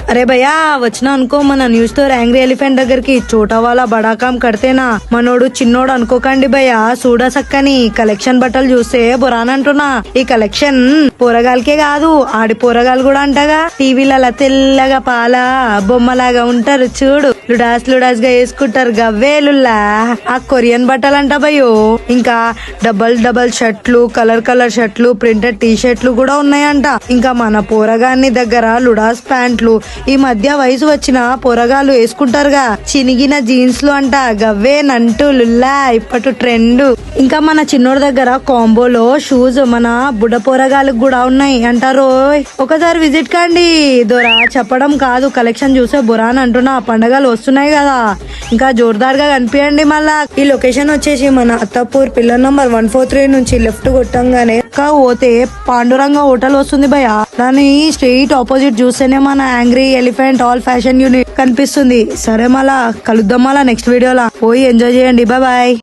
అరే భయ్యా వచ్చినా అనుకో మన న్యూ స్టోర్ యాంగ్రీ ఎలిఫెంట్ దగ్గరికి చోటా వాళ్ళ బడాకాం కడితేనా మనోడు చిన్నోడు అనుకోకండి భయ్యా చూడ సక్కని కలెక్షన్ బట్టలు చూస్తే బురానంటున్నా ఈ కలెక్షన్ పోరగాలకే కాదు ఆడి పోరగాలు కూడా అంటగా టీవీలలో తెల్లగా పాల బొమ్మలాగా ఉంటారు చూడు లుడాస్ లుడాస్ గా వేసుకుంటారు గవ్వేలుల్లా ఆ కొరియన్ బట్టలు అంట భయ్యో ఇంకా డబల్ షర్ట్లు కలర్ షర్ట్లు ప్రింటెడ్ టీ షర్ట్లు కూడా ఉన్నాయంట ఇంకా మన పోరగాన్ని దగ్గర లుడాస్ ప్యాంట్లు ఈ మధ్య వయసు వచ్చిన పోరగాళ్ళు వేసుకుంటారుగా చినిగిన జీన్స్లు అంట గవ్వే నంటూ లుల్లా ఇప్పటి ట్రెండ్ ఇంకా మన చిన్నోడి దగ్గర కాంబోలో షూస్ మన బుడ్డ పోరగాళ్ళకి కూడా ఉన్నాయి అంటారు ఒకసారి విజిట్ కండి దొరా చెప్పడం కాదు కలెక్షన్ చూసే బురాన్ అంటున్నా పండగలు వస్తున్నాయి కదా ఇంకా జోర్దార్ గా కనిపించండి మళ్ళా ఈ లొకేషన్ వచ్చేసి మన అత్తపూర్ పిల్లర్ నంబర్ 143 నుంచి లెఫ్ట్ కొట్టంగానే పోతే పాండురంగ హోటల్ వస్తుంది భయ దాని స్ట్రీట్ ఆపోజిట్ చూస్తేనే మన angry elephant all fashion unit కనిపిస్తుంది సరే మళ్ళా కలుద్దాం మళ్ళా నెక్స్ట్ వీడియోలా పోయి ఎంజాయ్ చేయండి బాయ్.